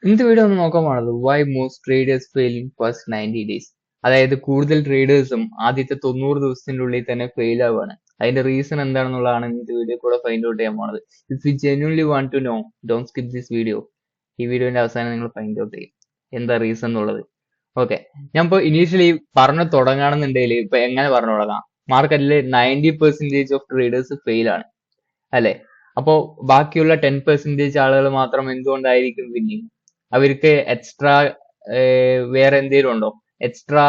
ഇന്നത്തെ വീഡിയോ ഒന്ന് നോക്കാൻ പോണത് why most traders fail in first 90 days. അതായത് കൂടുതൽ ട്രേഡേഴ്സും ആദ്യത്തെ 90 ദിവസത്തിന്റെ ഉള്ളിൽ തന്നെ ഫെയിൽ ആവുകയാണ്. അതിന്റെ റീസൺ എന്താണെന്നുള്ളതാണ് ഇന്നത്തെ വീഡിയോ കൂടെ ഫൈൻഡ് ഔട്ട് ചെയ്യാൻ പോണത്. If you genuinely want to know, don't skip this video. ഈ വീഡിയോന്റെ അവസാനം നിങ്ങൾ ഫൈൻഡ് ഔട്ട് ചെയ്യും എന്താ റീസൺ എന്നുള്ളത്. ഓക്കെ, ഞാൻ ഇപ്പൊ ഇനീഷ്യലി പറഞ്ഞു തുടങ്ങുകയാണെന്നുണ്ടെങ്കിൽ ഇപ്പൊ എങ്ങനെ പറഞ്ഞു തുടങ്ങാം? മാർക്കറ്റിൽ 90% ഓഫ് ട്രേഡേഴ്സ് ഫെയിൽ ആണ്, അല്ലെ? അപ്പോ ബാക്കിയുള്ള 10% ആളുകൾ മാത്രം എന്തുകൊണ്ടായിരിക്കും വിന്നിങ്? അവർക്ക് എക്സ്ട്രാ വേറെ എന്തെങ്കിലും ഉണ്ടോ? എക്സ്ട്രാ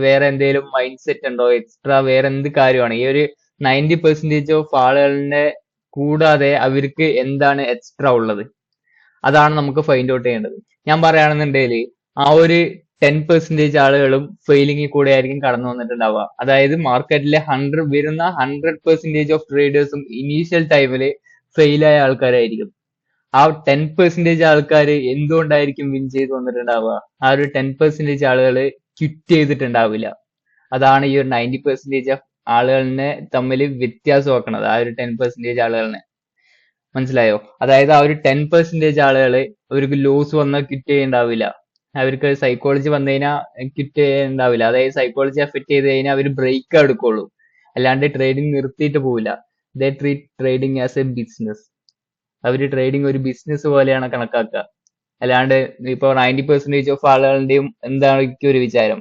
വേറെ എന്തെങ്കിലും മൈൻഡ് സെറ്റ് ഉണ്ടോ? എക്സ്ട്രാ വേറെ എന്ത് കാര്യമാണ് ഈ ഒരു 90% ഓഫ് ആളുകളുടെ കൂടാതെ അവർക്ക് എന്താണ് എക്സ്ട്രാ ഉള്ളത്? അതാണ് നമുക്ക് ഫൈൻഡ് ഔട്ട് ചെയ്യേണ്ടത്. ഞാൻ പറയുകയാണെന്നുണ്ടെങ്കിൽ ആ ഒരു 10% ആളുകളും ഫെയിലിംഗിൽ കൂടെ ആയിരിക്കും കടന്നു വന്നിട്ടുണ്ടാവുക. അതായത് മാർക്കറ്റിലെ വരുന്ന 100% ഓഫ് ട്രേഡേഴ്സും ഇനീഷ്യൽ ടൈമിൽ ഫെയിലായ ആൾക്കാരായിരിക്കും. ആ 10% ആൾക്കാർ എന്തുകൊണ്ടായിരിക്കും വിൻ ചെയ്ത് വന്നിട്ടുണ്ടാവുക? ആ ഒരു 10% ആളുകൾ ക്വിറ്റ് ചെയ്തിട്ടുണ്ടാവില്ല. അതാണ് ഈ ഒരു 90% ഓഫ് ആളുകളിനെ തമ്മിൽ വ്യത്യാസമാക്കുന്നത്, ആ ഒരു 10% ആളുകളിനെ. മനസ്സിലായോ? അതായത് ആ ഒരു 10% ആളുകൾ അവർക്ക് ലോസ് വന്നാൽ ക്വിറ്റ് ചെയ്യുന്നുണ്ടാവില്ല. അവർക്ക് സൈക്കോളജി വന്നു കഴിഞ്ഞാൽ ക്വിറ്റ് ചെയ്യുന്നുണ്ടാവില്ല. അതായത് സൈക്കോളജി എഫക്ട് ചെയ്ത് കഴിഞ്ഞാൽ അവർ ബ്രേക്ക് എടുക്കുള്ളൂ, അല്ലാണ്ട് ട്രേഡിംഗ് നിർത്തിയിട്ട് പോവില്ല. ദേ treat trading as A business. അവര് ട്രേഡിംഗ് ഒരു ബിസിനസ് പോലെയാണ് കണക്കാക്കുക. അല്ലാണ്ട് ഇപ്പൊ 90% ഓഫ് ആളുകളുടെയും എന്തായിരിക്കും ഒരു വിചാരം?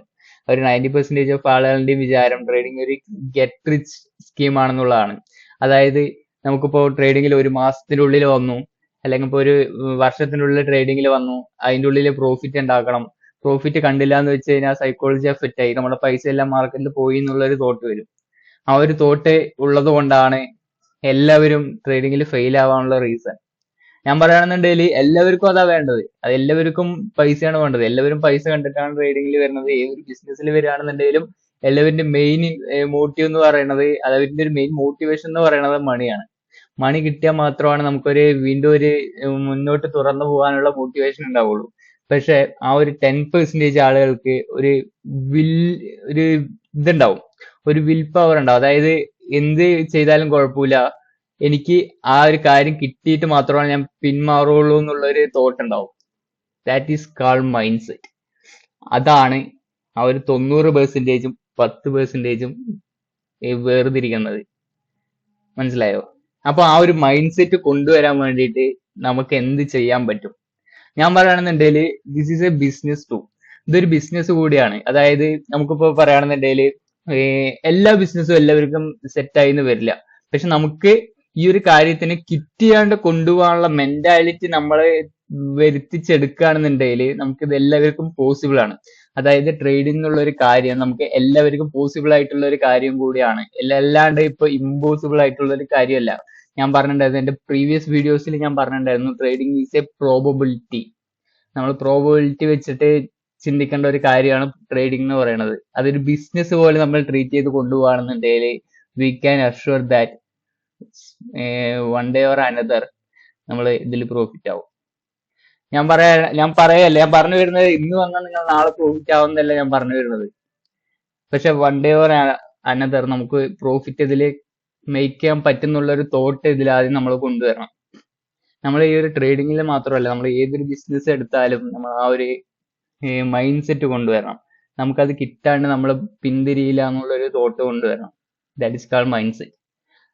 ഒരു 90% ഓഫ് ആളുകളുടെയും വിചാരം ട്രേഡിംഗ് ഒരു ഗെറ്റ് റിച്ച് സ്കീം ആണെന്നുള്ളതാണ്. അതായത് നമുക്കിപ്പോ ട്രേഡിംഗിൽ ഒരു മാസത്തിനുള്ളിൽ വന്നു, അല്ലെങ്കിൽ ഇപ്പൊ ഒരു വർഷത്തിനുള്ളിൽ ട്രേഡിംഗിൽ വന്നു, അതിന്റെ ഉള്ളിൽ പ്രോഫിറ്റ് ഉണ്ടാക്കണം. പ്രോഫിറ്റ് കണ്ടില്ല എന്ന് വെച്ച് കഴിഞ്ഞാൽ സൈക്കോളജി എഫക്റ്റ് ആയി നമ്മുടെ പൈസ എല്ലാം മാർക്കറ്റിൽ പോയി എന്നുള്ള ഒരു തോട്ട് വരും. ആ ഒരു തോട്ട് ഉള്ളത് കൊണ്ടാണ് എല്ലാവരും ട്രേഡിംഗിൽ ഫെയിൽ ആവാനുള്ള റീസൺ. ഞാൻ പറയുകയാണെന്നുണ്ടെങ്കിൽ എല്ലാവർക്കും അതാ വേണ്ടത്. അത് എല്ലാവർക്കും പൈസയാണ് വേണ്ടത്. എല്ലാവരും പൈസ കണ്ടിട്ടാണ് ട്രേഡിംഗിൽ വരുന്നത്. ഏതൊരു ബിസിനസ്സിൽ വരികയാണെന്നുണ്ടെങ്കിലും എല്ലാവരുടെ മെയിൻ മോട്ടീവ് എന്ന് പറയുന്നത്, അവരുടെ ഒരു മെയിൻ മോട്ടിവേഷൻ എന്ന് പറയുന്നത് മണിയാണ്. മണി കിട്ടിയാൽ മാത്രമാണ് നമുക്കൊരു വീണ്ടും ഒരു മുന്നോട്ട് തുറന്നു പോകാനുള്ള മോട്ടിവേഷൻ ഉണ്ടാവുള്ളൂ. പക്ഷെ ആ ഒരു 10% ആളുകൾക്ക് വിൽ ഒരു ഇതുണ്ടാവും, ഒരു വിൽ പവർ ഉണ്ടാവും. അതായത് എന്ത് ചെയ്താലും കുഴപ്പമില്ല, എനിക്ക് ആ ഒരു കാര്യം കിട്ടിയിട്ട് മാത്രമാണ് ഞാൻ പിന്മാറുള്ളൂ എന്നുള്ള ഒരു തോട്ട് ഉണ്ടാവും. That is called mind set. അതാണ് ആ ഒരു 90%ഉം 10%ഉം വേർതിരിക്കുന്നത്. മനസ്സിലായോ? അപ്പൊ ആ ഒരു മൈൻഡ് സെറ്റ് കൊണ്ടുവരാൻ വേണ്ടിയിട്ട് നമുക്ക് എന്ത് ചെയ്യാൻ പറ്റും? ഞാൻ പറയുകയാണെന്നുണ്ടെങ്കിൽ this is a business too. ഇതൊരു ബിസിനസ് കൂടിയാണ്. അതായത് നമുക്കിപ്പോ പറയുകയാണെന്നുണ്ടെങ്കിൽ എല്ലാ ബിസിനസ്സും എല്ലാവർക്കും സെറ്റായി എന്ന് വരില്ല. പക്ഷെ നമുക്ക് ഈ ഒരു കാര്യത്തിന് കിറ്റ് ചെയ്യാണ്ട് കൊണ്ടുപോകാനുള്ള മെന്റാലിറ്റി നമ്മളെ വരുത്തിച്ചെടുക്കുകയാണെന്നുണ്ടെങ്കിൽ നമുക്ക് ഇത് എല്ലാവർക്കും പോസിബിൾ ആണ്. അതായത് ട്രേഡിംഗ് എന്നുള്ള ഒരു കാര്യം നമുക്ക് എല്ലാവർക്കും പോസിബിൾ ആയിട്ടുള്ള ഒരു കാര്യം കൂടിയാണ്. അല്ലാണ്ട് ഇപ്പൊ ഇമ്പോസിബിൾ ആയിട്ടുള്ള ഒരു കാര്യമല്ല. ഞാൻ പറഞ്ഞിട്ടുണ്ടായിരുന്നു, എന്റെ പ്രീവിയസ് വീഡിയോസിൽ ഞാൻ പറഞ്ഞിട്ടുണ്ടായിരുന്നു, ട്രേഡിംഗ് ഈസ് എ പ്രോബബിലിറ്റി. നമ്മൾ പ്രോബബിലിറ്റി വെച്ചിട്ട് ചിന്തിക്കേണ്ട ഒരു കാര്യമാണ് ട്രേഡിംഗ് എന്ന് പറയുന്നത്. അതൊരു ബിസിനസ് പോലെ നമ്മൾ ട്രീറ്റ് ചെയ്ത് കൊണ്ടുപോകുകയാണെന്നുണ്ടെങ്കിൽ we can assure that one day or another നമ്മൾ ഇതിൽ പ്രോഫിറ്റ് ആവും. ഞാൻ പറഞ്ഞു വരുന്നത് ഇന്ന് വന്നാൽ നിങ്ങൾ നാളെ പ്രോഫിറ്റ് ആവുന്നതല്ല ഞാൻ പറഞ്ഞു വരുന്നത്. പക്ഷെ വൺ ഡേ ഓർ അനദർ നമുക്ക് പ്രോഫിറ്റ് ഇതിൽ മേക്ക് ചെയ്യാൻ പറ്റുന്നുള്ള ഒരു തോട്ട് ഇതിൽ ആദ്യം നമ്മൾ കൊണ്ടുവരണം. നമ്മൾ ഈ ഒരു ട്രേഡിങ്ങിൽ മാത്രമല്ല, നമ്മൾ ഏതൊരു ബിസിനസ് എടുത്താലും നമ്മൾ ആ ഒരു മൈൻഡ് സെറ്റ് കൊണ്ടുവരണം. നമുക്കത് കിട്ടാണ്ട് നമ്മൾ പിന്തിരിയില്ല എന്നുള്ള ഒരു തോട്ട് കൊണ്ടുവരണം. That is called mind set.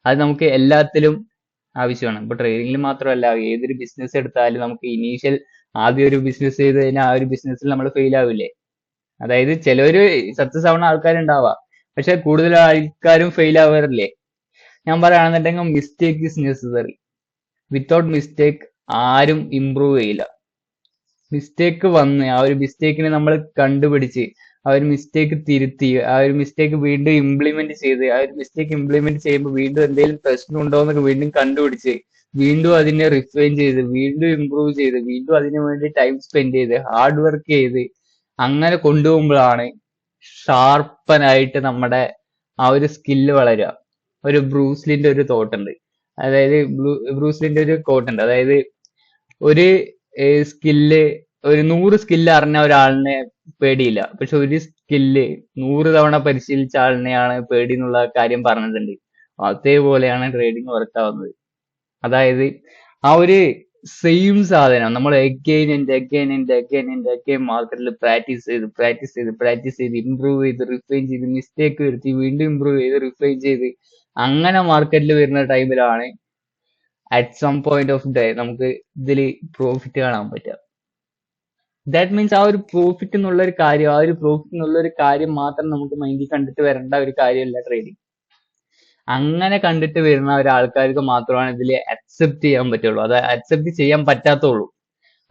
അത് നമുക്ക് എല്ലാത്തിലും ആവശ്യമാണ്. ഇപ്പൊ ട്രേഡിങ്ങിൽ മാത്രമല്ല, ഏതൊരു ബിസിനസ് എടുത്താലും നമുക്ക് ഇനീഷ്യൽ ആദ്യം ഒരു ബിസിനസ് ചെയ്ത് കഴിഞ്ഞാൽ ആ ഒരു ബിസിനസ്സിൽ നമ്മൾ ഫെയിൽ ആവില്ലേ? അതായത് ചിലവര് സക്സസ് ആവുന്ന ആൾക്കാരുണ്ടാവാം, പക്ഷെ കൂടുതൽ ആൾക്കാരും ഫെയിൽ ആവാറില്ലേ? ഞാൻ പറയുകയാണെന്നുണ്ടെങ്കിൽ mistake is necessary. Without mistake ആരും ഇമ്പ്രൂവ് ചെയ്യില്ല. മിസ്റ്റേക്ക് വന്ന് ആ ഒരു മിസ്റ്റേക്കിനെ നമ്മൾ കണ്ടുപിടിച്ച് ആ ഒരു മിസ്റ്റേക്ക് തിരുത്തി ആ ഒരു മിസ്റ്റേക്ക് വീണ്ടും ഇംപ്ലിമെന്റ് ചെയ്ത് ആ ഒരു മിസ്റ്റേക്ക് ഇംപ്ലിമെന്റ് ചെയ്യുമ്പോൾ വീണ്ടും എന്തെങ്കിലും പ്രശ്നം ഉണ്ടോ എന്നൊക്കെ വീണ്ടും കണ്ടുപിടിച്ച് വീണ്ടും അതിനെ റിഫൈൻ ചെയ്ത് വീണ്ടും ഇമ്പ്രൂവ് ചെയ്ത് വീണ്ടും അതിനു വേണ്ടി ടൈം സ്പെൻഡ് ചെയ്ത് ഹാർഡ് വർക്ക് ചെയ്ത് അങ്ങനെ കൊണ്ടുപോകുമ്പോഴാണ് ഷാർപ്പനായിട്ട് നമ്മുടെ ആ ഒരു സ്കില്ല് വളരുക. ഒരു ബ്രൂസ്ലിന്റെ ഒരു തോട്ടുണ്ട്, അതായത് ബ്രൂസ്ലിന്റെ ഒരു കോട്ടുണ്ട്, അതായത് ഒരു സ്കില്ല്, ഒരു 100 സ്കില്ല് അറിഞ്ഞ ഒരാളിനെ പേടിയില്ല, പക്ഷെ ഒരു സ്കില്ല് 100 തവണ പരിശീലിച്ച ആളിനെയാണ് പേടി എന്നുള്ള കാര്യം പറഞ്ഞിട്ടുണ്ട്. അതേപോലെയാണ് ട്രേഡിംഗ് വർക്ക് ആവുന്നത്. അതായത് ആ ഒരു സെയിം സാധനം നമ്മൾ അഗൈൻ മാർക്കറ്റിൽ പ്രാക്ടീസ് ചെയ്ത് ഇമ്പ്രൂവ് ചെയ്ത് റിഫൈൻ ചെയ്ത് മിസ്റ്റേക്ക് വരുത്തി വീണ്ടും ഇമ്പ്രൂവ് ചെയ്ത് റിഫൈൻ ചെയ്ത് അങ്ങനെ മാർക്കറ്റിൽ വരുന്ന ടൈമിലാണ് at some point of day നമുക്ക് ഇതിൽ പ്രോഫിറ്റ് കാണാൻ പറ്റുക. ദാറ്റ് മീൻസ് ആ ഒരു പ്രോഫിറ്റ് എന്നുള്ള ഒരു കാര്യം മാത്രം നമുക്ക് മൈൻഡിൽ കണ്ടിട്ട് വരേണ്ട ഒരു കാര്യമല്ല ട്രേഡിങ്. അങ്ങനെ കണ്ടിട്ട് വരുന്ന ഒരാൾക്കാർക്ക് മാത്രമാണ് ഇതിൽ അക്സെപ്റ്റ് ചെയ്യാൻ പറ്റുള്ളൂ. അത് അക്സെപ്റ്റ് ചെയ്യാൻ പറ്റാത്തുള്ളൂ.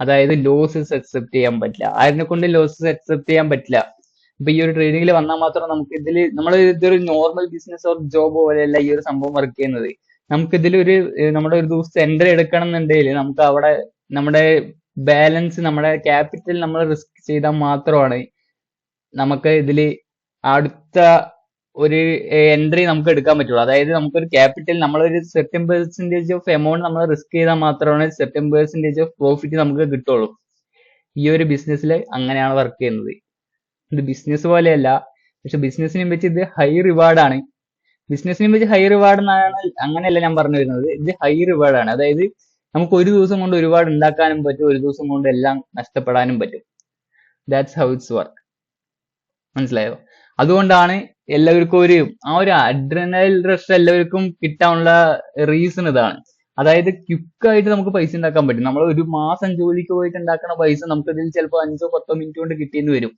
അതായത് ലോസസ് അക്സെപ്റ്റ് ചെയ്യാൻ പറ്റില്ല. ആരിനെ കൊണ്ട് ലോസസ് അക്സെപ്റ്റ് ചെയ്യാൻ പറ്റില്ല. ഇപ്പൊ ഈ ഒരു ട്രേഡിംഗിൽ വന്നാൽ മാത്രം നമുക്ക് ഇതൊരു നോർമൽ ബിസിനസ് ഓർ ജോബ് പോലെയല്ല ഈ ഒരു സംഭവം വർക്ക് ചെയ്യുന്നത്. നമ്മുടെ ഒരു ദിവസത്തെ എൻട്രി എടുക്കണം എന്നുണ്ടെങ്കിൽ നമുക്ക് അവിടെ നമ്മുടെ ബാലൻസ്, നമ്മുടെ ക്യാപിറ്റൽ നമ്മൾ റിസ്ക് ചെയ്താൽ മാത്രമാണ് നമുക്ക് ഇതിൽ അടുത്ത ഒരു എൻട്രി നമുക്ക് എടുക്കാൻ പറ്റുള്ളൂ. അതായത് നമുക്കൊരു ക്യാപിറ്റൽ, നമ്മളൊരു സെർട്ടൻ പെർസെന്റേജ് ഓഫ് എമൗണ്ട് നമ്മൾ റിസ്ക് ചെയ്താൽ മാത്രമാണ് സെർട്ടൻ പെർസെന്റേജ് ഓഫ് പ്രോഫിറ്റ് നമുക്ക് കിട്ടുള്ളൂ. ഈ ഒരു ബിസിനസ്സിൽ അങ്ങനെയാണ് വർക്ക് ചെയ്യുന്നത്. ഇത് ബിസിനസ് പോലെയല്ല, പക്ഷെ ബിസിനസ്സിനെ വെച്ച് ഇത് ഹൈ റിവാർഡാണ്. ബിസിനസ്സിനെ വെച്ച് ഹൈ റിവാർഡ് എന്നാണ്, അങ്ങനെയല്ല ഞാൻ പറഞ്ഞു വരുന്നത്. ഇത് ഹൈ റിവാർഡാണ്. അതായത് നമുക്ക് ഒരു ദിവസം കൊണ്ട് ഒരുപാട് ഉണ്ടാക്കാനും പറ്റും, ഒരു ദിവസം കൊണ്ട് എല്ലാം നഷ്ടപ്പെടാനും പറ്റും. That's how it's work. മനസ്സിലായോ? അതുകൊണ്ടാണ് എല്ലാവർക്കും ആ ഒരു അഡ്രിനൽ റഷ് എല്ലാവർക്കും കിട്ടാനുള്ള റീസൺ ഇതാണ്. അതായത് ക്വിക്കായിട്ട് നമുക്ക് പൈസ ഉണ്ടാക്കാൻ പറ്റും. നമ്മൾ ഒരു മാസം ജോലിക്ക് പോയിട്ട് ഉണ്ടാക്കുന്ന പൈസ നമുക്ക് ഇതിൽ ചിലപ്പോൾ 5-10 മിനിറ്റ് കൊണ്ട് കിട്ടിയെന്ന് വരും.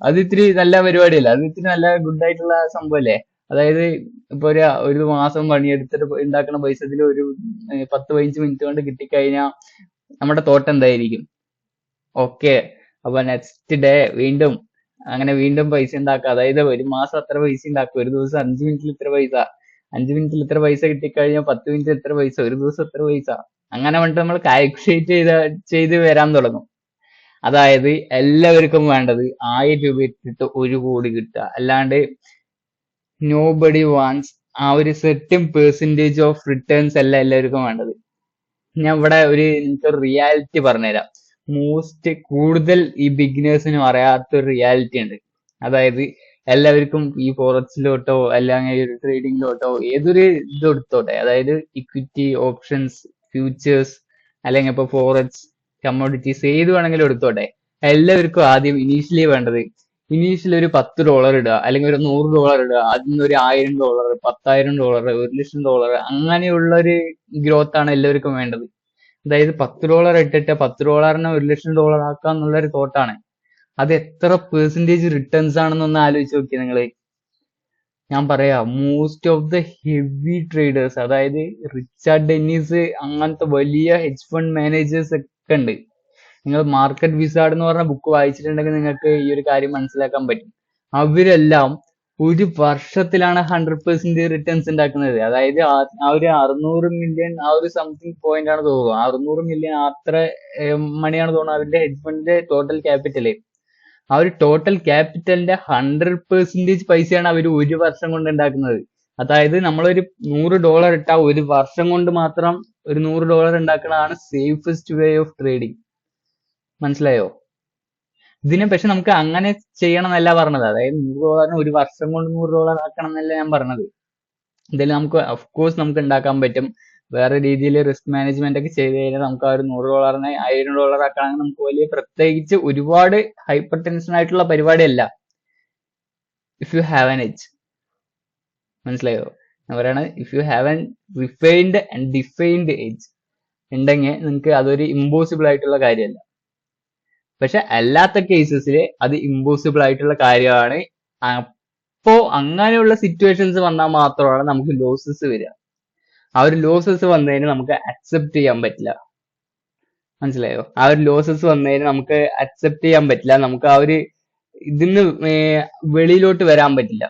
അത് ഇത്തിരി നല്ല പരിപാടിയല്ല, അത് ഇത്തിരി നല്ല ഗുഡ് ആയിട്ടുള്ള സംഭവല്ലേ. അതായത് ഇപ്പൊ ഒരു മാസം പണിയെടുത്തിട്ട് ഉണ്ടാക്കുന്ന പൈസ ഇതിൽ ഒരു 10-15 മിനിറ്റ് കൊണ്ട് കിട്ടിക്കഴിഞ്ഞാൽ നമ്മുടെ തോട്ട് എന്തായിരിക്കും? ഓക്കെ, അപ്പൊ നെക്സ്റ്റ് ഡേ വീണ്ടും പൈസ ഉണ്ടാക്കുക. അതായത് ഒരു മാസം അത്ര പൈസ ഉണ്ടാക്കുക, ഒരു ദിവസം 5 മിനിറ്റിൽ ഇത്ര പൈസ കിട്ടിക്കഴിഞ്ഞാൽ 10 മിനിറ്റിൽ എത്ര പൈസ, ഒരു ദിവസം എത്ര പൈസ, അങ്ങനെ വേണ്ടിട്ട് നമ്മൾ കാൽക്കുലേറ്റ് ചെയ്ത് വരാൻ തുടങ്ങും. അതായത് എല്ലാവർക്കും വേണ്ടത് 1000 രൂപ ഇട്ടിട്ട് 1 കോടി കിട്ടുക, അല്ലാണ്ട് നോബഡി വാണ്ട്സ് ആ ഒരു സെർട്ടൻ പെർസെന്റേജ് ഓഫ് റിട്ടേൺസ് അല്ല എല്ലാവർക്കും വേണ്ടത്. ഞാൻ ഇവിടെ എനിക്കൊരു റിയാലിറ്റി പറഞ്ഞുതരാം. കൂടുതൽ ഈ ബിഗിനേഴ്സിനും അറിയാത്തൊരു റിയാലിറ്റി ഉണ്ട്. അതായത് എല്ലാവർക്കും ഈ ഫോറക്സിലോട്ടോ അല്ലെങ്കിൽ ഒരു ട്രേഡിങ്ങിലോട്ടോ ഏതൊരു ഇത് എടുത്തോട്ടെ, അതായത് ഇക്വിറ്റി, ഓപ്ഷൻസ്, ഫ്യൂച്ചേഴ്സ്, അല്ലെങ്കിൽ ഇപ്പൊ ഫോറക്സ്, കമ്മോഡിറ്റീസ്, ഏത് വേണമെങ്കിലും എടുത്തോട്ടെ, എല്ലാവർക്കും ആദ്യം ഇനീഷ്യലി വേണ്ടത് ഒരു $10 ഇടുക, അല്ലെങ്കിൽ ഒരു $100 ഇടുക, അതിന് ഒരു $1000, $10,000, $1,00,000, അങ്ങനെയുള്ള ഒരു ഗ്രോത്ത് ആണ് എല്ലാവർക്കും വേണ്ടത്. അതായത് $10 ഇട്ടിട്ട് $10നെ $1,00,000 ആക്കുക എന്നുള്ളൊരു തോട്ടാണ്. അത് എത്ര പെർസെന്റേജ് റിട്ടേൺസ് ആണെന്നൊന്ന് ആലോചിച്ച് നോക്കി നിങ്ങള്. ഞാൻ പറയാം, most of the heavy traders, അതായത് റിച്ചാർഡ് ഡെന്നീസ് അങ്ങനത്തെ വലിയ ഹെഡ്ജ് ഫണ്ട് മാനേജേഴ്സ് ഒക്കെ ഉണ്ട്. നിങ്ങൾ മാർക്കറ്റ് വിസാർഡ് എന്ന് പറഞ്ഞ ബുക്ക് വായിച്ചിട്ടുണ്ടെങ്കിൽ നിങ്ങൾക്ക് ഈ ഒരു കാര്യം മനസ്സിലാക്കാൻ പറ്റും. അവരെല്ലാം ഒരു വർഷത്തിലാണ് 100% റിട്ടേൺസ് ഉണ്ടാക്കുന്നത്. അതായത് ആ ഒരു 600 മില്യൺ, ആ ഒരു സംതിങ് പോയിന്റ് ആണ് തോന്നുന്നു, 600 മില്യൺ അത്ര മണിയാണ് തോന്നുന്നു അവരുടെ ഹെഡ്ജ് ഫണ്ടിന്റെ ടോട്ടൽ ക്യാപിറ്റല്. ആ ഒരു ടോട്ടൽ ക്യാപിറ്റലിന്റെ 100% പൈസയാണ് അവർ ഒരു വർഷം കൊണ്ട് ഉണ്ടാക്കുന്നത്. അതായത് നമ്മളൊരു $100 ഇട്ടാൽ ഒരു വർഷം കൊണ്ട് മാത്രം ഒരു $100 ഉണ്ടാക്കുന്നതാണ് സേഫസ്റ്റ് വേ ഓഫ് ട്രേഡിങ്. മനസ്സിലായോ? ഇതിനെ പക്ഷെ നമുക്ക് അങ്ങനെ ചെയ്യണം എന്നല്ല പറഞ്ഞത്. അതായത് $100 ഒരു വർഷം കൊണ്ട് $100 ആക്കണം എന്നല്ല ഞാൻ പറഞ്ഞത്. എന്തായാലും നമുക്ക് ഓഫ്കോഴ്സ് നമുക്ക് ഉണ്ടാക്കാൻ പറ്റും. വേറെ രീതിയിൽ റിസ്ക് മാനേജ്മെന്റ് ഒക്കെ ചെയ്ത് കഴിഞ്ഞാൽ നമുക്ക് ആ ഒരു $100നെ $1000 ആക്കണമെങ്കിൽ നമുക്ക് വലിയ പ്രത്യേകിച്ച് ഒരുപാട് ഹൈപ്പർ ടെൻഷൻ ആയിട്ടുള്ള പരിപാടിയല്ല. If you have an edge, മനസ്സിലായോ? ഞാൻ പറയണത് if you have an refined and defined edge ഉണ്ടെങ്കിൽ നിങ്ങൾക്ക് അതൊരു ഇമ്പോസിബിൾ ആയിട്ടുള്ള കാര്യമല്ല. പക്ഷെ അല്ലാത്ത കേസസിൽ അത് ഇമ്പോസിബിൾ ആയിട്ടുള്ള കാര്യമാണ്. അപ്പോ അങ്ങനെയുള്ള സിറ്റുവേഷൻസ് വന്നാൽ മാത്രമാണ് നമുക്ക് ലോസസ് വരിക. ആ ഒരു ലോസസ് വന്നതിന് നമുക്ക് അക്സെപ്റ്റ് ചെയ്യാൻ പറ്റില്ല. മനസ്സിലായോ? ആ ഒരു ലോസസ് വന്നതിന് നമുക്ക് അക്സെപ്റ്റ് ചെയ്യാൻ പറ്റില്ല. നമുക്ക് ആ ഒരു ഇതിന്ന് വെളിയിലോട്ട് വരാൻ പറ്റില്ല.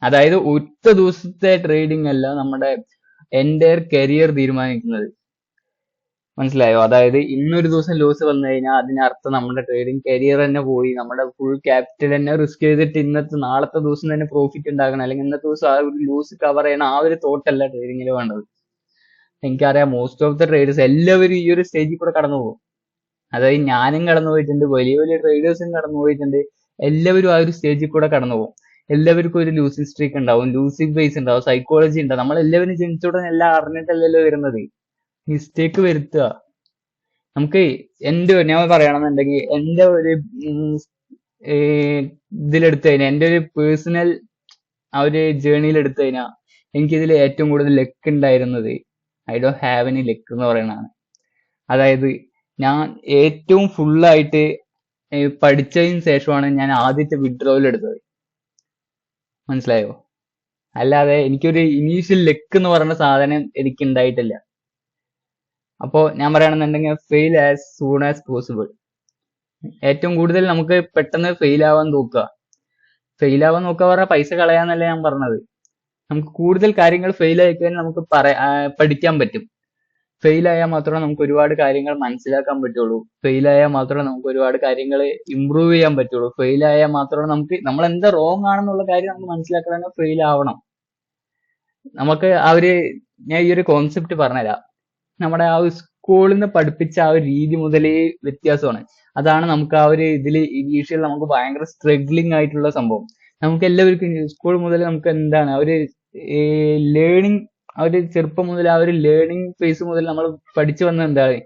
അതായത് ഒറ്റ ദിവസത്തെ ട്രേഡിംഗ് അല്ല നമ്മുടെ എൻ്റയർ കരിയർ തീരുമാനിക്കുന്നത്. മനസ്സിലായോ? അതായത് ഇന്നൊരു ദിവസം ലോസ് വന്നു കഴിഞ്ഞാൽ അതിനർത്ഥം നമ്മുടെ ട്രേഡിംഗ് കരിയർ തന്നെ പോയി, നമ്മുടെ ഫുൾ ക്യാപിറ്റൽ തന്നെ റിസ്ക് ചെയ്തിട്ട് നാളത്തെ ദിവസം തന്നെ പ്രോഫിറ്റ് ഉണ്ടാക്കണം, അല്ലെങ്കിൽ ഇന്നത്തെ ദിവസം ആ ഒരു ലോസ് കവർ ചെയ്യണം, ആ ഒരു തോട്ടല്ല ട്രേഡിങ്ങിൽ വേണ്ടത്. എനിക്കറിയാം മോസ്റ്റ് ഓഫ് ദ ട്രേഡേഴ്സ് എല്ലാവരും ഈ ഒരു സ്റ്റേജിൽ കൂടെ കടന്നു പോകും. അതായത് ഞാനും കടന്നു പോയിട്ടുണ്ട്, വലിയ വലിയ ട്രേഡേഴ്സും കടന്നു പോയിട്ടുണ്ട്. എല്ലാവരും ആ ഒരു സ്റ്റേജിൽ കൂടെ കടന്നു പോകും. എല്ലാവർക്കും ഒരു ലൂസിങ് സ്ട്രീക്ക് ഉണ്ടാവും, ലൂസിങ് ബേസ് ഉണ്ടാവും, സൈക്കോളജി ഉണ്ടാവും. നമ്മളെല്ലാവരും ജനിച്ചുടനെ എല്ലാം അറിഞ്ഞിട്ടല്ലല്ലോ വരുന്നത്. മിസ്റ്റേക്ക് വരുത്തുക. നമുക്ക് ഞാൻ പറയണമെന്നുണ്ടെങ്കിൽ എന്റെ ഒരു ഇതിലെടുത്തു കഴിഞ്ഞാൽ, എന്റെ ഒരു പേഴ്സണൽ ആ ഒരു ജേർണിയിൽ എടുത്തു കഴിഞ്ഞാൽ എനിക്കിതിൽ ഏറ്റവും കൂടുതൽ ലെക്ക് ഉണ്ടായിരുന്നത് ഐ ഡോണ്ട് ഹാവ് എനി ലെക്ക് എന്ന് പറയുന്നതാണ്. അതായത് ഞാൻ ഏറ്റവും ഫുള്ളായിട്ട് പഠിച്ചതിന് ശേഷമാണ് ഞാൻ ആദ്യത്തെ വിഡ്രോവൽ എടുത്തത്. മനസ്സിലായോ? അല്ലാതെ എനിക്കൊരു ഇനീഷ്യൽ ലെക്ക് എന്ന് പറയുന്ന സാധനം എനിക്ക് ഉണ്ടായിട്ടില്ല. അപ്പോ ഞാൻ പറയുകയാണെന്നുണ്ടെങ്കിൽ fail as soon as possible. ഏറ്റവും കൂടുതൽ നമുക്ക് പെട്ടെന്ന് ഫെയിൽ ആവാൻ നോക്കുക. ഫെയിൽ ആവാൻ നോക്കുക പറഞ്ഞാൽ പൈസ കളയാന്നല്ല ഞാൻ പറഞ്ഞത്. നമുക്ക് കൂടുതൽ കാര്യങ്ങൾ ഫെയിൽ ആയി കഴിഞ്ഞാൽ നമുക്ക് പഠിക്കാൻ പറ്റും. ഫെയിൽ ആയാൽ മാത്രമേ നമുക്ക് ഒരുപാട് കാര്യങ്ങൾ മനസ്സിലാക്കാൻ പറ്റുള്ളൂ. ഫെയിൽ ആയാൽ മാത്രമേ നമുക്ക് ഒരുപാട് കാര്യങ്ങൾ ഇമ്പ്രൂവ് ചെയ്യാൻ പറ്റുള്ളൂ. ഫെയിൽ ആയാൽ മാത്രമേ നമ്മൾ എന്താ റോങ് ആണെന്നുള്ള കാര്യം നമുക്ക് മനസ്സിലാക്കണമെങ്കിൽ ഫെയിൽ ആവണം. നമുക്ക് ഞാൻ ഈ ഒരു കോൺസെപ്റ്റ് പറഞ്ഞുതരാം. നമ്മുടെ ആ ഒരു സ്കൂളിൽ നിന്ന് പഠിപ്പിച്ച ആ ഒരു രീതി മുതലേ വ്യത്യാസമാണ്. അതാണ് നമുക്ക് ആ ഒരു ഇതിൽ ഇനീഷ്യൽ നമുക്ക് ഭയങ്കര സ്ട്രഗ്ലിംഗ് ആയിട്ടുള്ള സംഭവം. നമുക്ക് എല്ലാവർക്കും സ്കൂൾ മുതൽ നമുക്ക് എന്താണ് ആ ഒരു ലേണിംഗ്, ആ ഒരു ചെറുപ്പം മുതൽ ആ ഒരു ലേണിംഗ് ഫേസ് മുതൽ നമ്മൾ പഠിച്ചു വന്നത് എന്താണ്?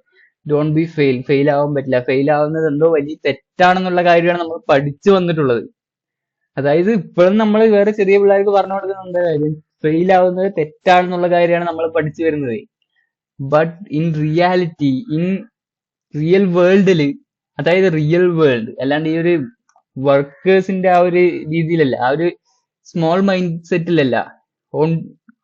ഡോണ്ട് ബി ഫെയിൽ ആവാൻ പറ്റില്ല, ഫെയിൽ ആവുന്നത് എന്തോ വലിയ തെറ്റാണെന്നുള്ള കാര്യമാണ് നമ്മൾ പഠിച്ചു വന്നിട്ടുള്ളത്. അതായത് ഇപ്പോഴും നമ്മൾ വേറെ ചെറിയ പിള്ളേർക്ക് പറഞ്ഞു കൊടുക്കുന്ന എന്താ കാര്യം? ഫെയിൽ ആവുന്നത് തെറ്റാണെന്നുള്ള കാര്യമാണ് നമ്മൾ പഠിച്ചു വരുന്നത്. But in reality, in real വേൾഡില്, അതായത് റിയൽ വേൾഡ് അല്ലാണ്ട് ഈ ഒരു വർക്കേഴ്സിന്റെ ആ ഒരു രീതിയിലല്ല, ആ ഒരു സ്മോൾ മൈൻഡ് സെറ്റിലല്ല, on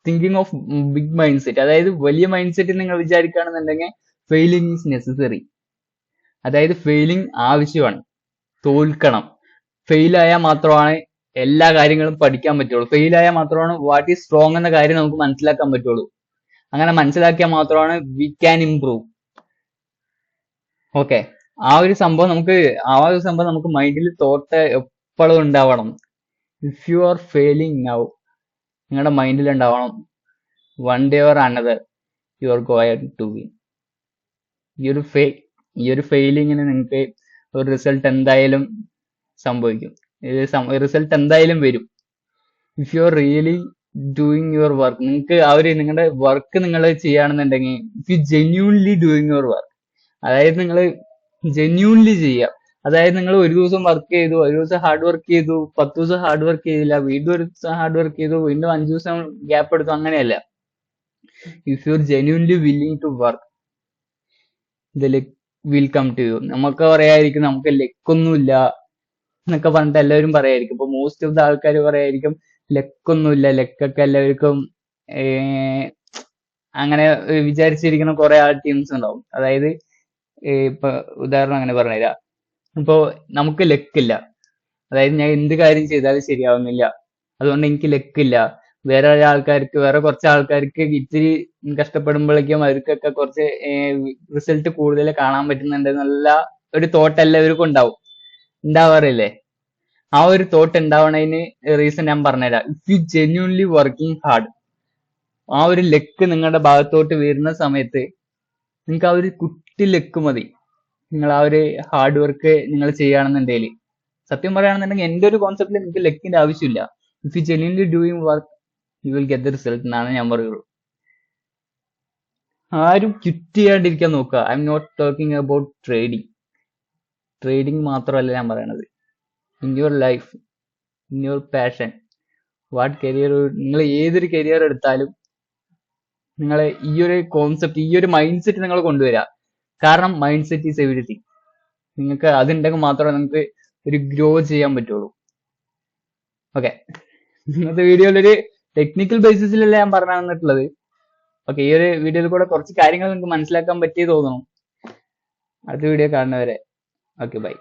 thinking of big mind set. അതായത് വലിയ മൈൻഡ് സെറ്റ് നിങ്ങൾ വിചാരിക്കുകയാണെന്നുണ്ടെങ്കിൽ ഫെയിലിംഗ് ഈസ് നെസസറി. അതായത് ഫെയിലിംഗ് ആവശ്യമാണ്, തോൽക്കണം. ഫെയിൽ ആയാൽ മാത്രമാണ് എല്ലാ കാര്യങ്ങളും പഠിക്കാൻ പറ്റുള്ളൂ. ഫെയിൽ ആയാൽ മാത്രമാണ് വാട്ട് ഈസ് സ്ട്രോങ് എന്ന കാര്യം നമുക്ക് മനസ്സിലാക്കാൻ പറ്റുള്ളൂ. അങ്ങനെ മനസ്സിലാക്കിയാൽ മാത്രമാണ് വി ക്യാൻ ഇംപ്രൂവ്. ഓക്കെ, ആ ഒരു സംഭവം നമുക്ക് മൈൻഡിൽ തോട്ട് എപ്പോഴും ഉണ്ടാവണം. If you are failing now, നിങ്ങളുടെ മൈൻഡിൽ ഉണ്ടാവണം one day or another you are going to win. ഈ ഒരു ഫെയിലിങ്ങിന് നിങ്ങൾക്ക് ഒരു റിസൾട്ട് എന്തായാലും സംഭവിക്കും. റിസൾട്ട് എന്തായാലും വരും. If you are really doing your work, നിങ്ങൾക്ക് നിങ്ങളുടെ വർക്ക് നിങ്ങൾ ചെയ്യുകയാണെന്നുണ്ടെങ്കിൽ, if you genuinely doing your work, അതായത് നിങ്ങൾ ജെന്യൂൻലി ചെയ്യുക. അതായത് നിങ്ങൾ ഒരു ദിവസം വർക്ക് ചെയ്തു, ഒരു ദിവസം ഹാർഡ് വർക്ക് ചെയ്തു, 10 ദിവസം ഹാർഡ് വർക്ക് ചെയ്തില്ല, വീണ്ടും ഒരു ദിവസം ഹാർഡ് വർക്ക് ചെയ്തു, വീണ്ടും 5 ദിവസം ഗ്യാപ്പ് എടുത്തു, അങ്ങനെയല്ല. If you are genuinely willing to work, the luck will come to you. നമുക്ക് പറയായിരിക്കും നമുക്ക് ലെക്കൊന്നുമില്ല എന്നൊക്കെ പറഞ്ഞിട്ട് എല്ലാവരും പറയായിരിക്കും. ഇപ്പൊ മോസ്റ്റ് ഓഫ് ദ ആൾക്കാർ പറയായിരിക്കും ലെക്കൊന്നുമില്ല, ലെക്കൊക്കെ എല്ലാവർക്കും അങ്ങനെ വിചാരിച്ചിരിക്കുന്ന കുറെ ടീംസ് ഉണ്ടാവും. അതായത് ഇപ്പൊ ഉദാഹരണം അങ്ങനെ പറഞ്ഞുതരാം. ഇപ്പോ നമുക്ക് ലെക്കില്ല, അതായത് ഞാൻ എന്ത് കാര്യം ചെയ്താലും ശരിയാവുന്നില്ല, അതുകൊണ്ട് എനിക്ക് ലെക്കില്ല. വേറെ കുറച്ച് ആൾക്കാർക്ക് ഇത്തിരി കഷ്ടപ്പെടുമ്പോഴേക്കും അവർക്കൊക്കെ കുറച്ച് റിസൾട്ട് കൂടുതൽ കാണാൻ പറ്റുന്നുണ്ട് എന്നുള്ള ഒരു തോട്ട് എല്ലാവർക്കും ഉണ്ടാവാറില്ലേ? ആ ഒരു തോട്ട് ഉണ്ടാവണതിന് റീസൺ ഞാൻ പറഞ്ഞുതരാം. If you genuinely working hard, ആ ഒരു ലെക്ക് നിങ്ങളുടെ ഭാഗത്തോട്ട് വരുന്ന സമയത്ത് നിങ്ങൾക്ക് ആ ഒരു കുട്ടി ലെക്ക് മതി. നിങ്ങൾ ആ ഒരു ഹാർഡ് വർക്ക് നിങ്ങൾ ചെയ്യുകയാണെന്നുണ്ടെങ്കിൽ, സത്യം പറയുകയാണെന്നുണ്ടെങ്കിൽ എന്റെ ഒരു കോൺസെപ്റ്റിൽ നിങ്ങൾക്ക് ലെക്കിന്റെ ആവശ്യമില്ല. If you genuinely doing work you will get the result എന്നാണ് ഞാൻ പറയുള്ളൂ. ആരും ക്വിറ്റ് ചെയ്യാണ്ടിരിക്കാൻ നോക്കുക. I am not talking about trading മാത്രമല്ല ഞാൻ പറയണത്. In your life, in your passion, what career, നിങ്ങൾ ഏതൊരു കരിയർ എടുത്താലും നിങ്ങൾ ഈ ഒരു കോൺസെപ്റ്റ്, ഈ ഒരു മൈൻഡ് സെറ്റ് നിങ്ങൾ കൊണ്ടുവരിക. കാരണം മൈൻഡ് സെറ്റ് ഈസ് എവരിതിങ്. നിങ്ങൾക്ക് അതുണ്ടെങ്കിൽ മാത്രമേ നിങ്ങൾക്ക് ഒരു ഗ്രോ ചെയ്യാൻ പറ്റുള്ളൂ. ഓക്കെ, ഇന്നത്തെ വീഡിയോയിലൊരു ടെക്നിക്കൽ ബേസിസിലല്ല ഞാൻ പറഞ്ഞു തന്നിട്ടുള്ളത്. ഓക്കെ, ഈ ഒരു വീഡിയോയിൽ കൂടെ കുറച്ച് കാര്യങ്ങൾ നിങ്ങൾക്ക് മനസ്സിലാക്കാൻ പറ്റിയെന്ന് തോന്നുന്നു. അടുത്ത വീഡിയോ കാണുന്നവരെ ഓക്കെ, ബൈ.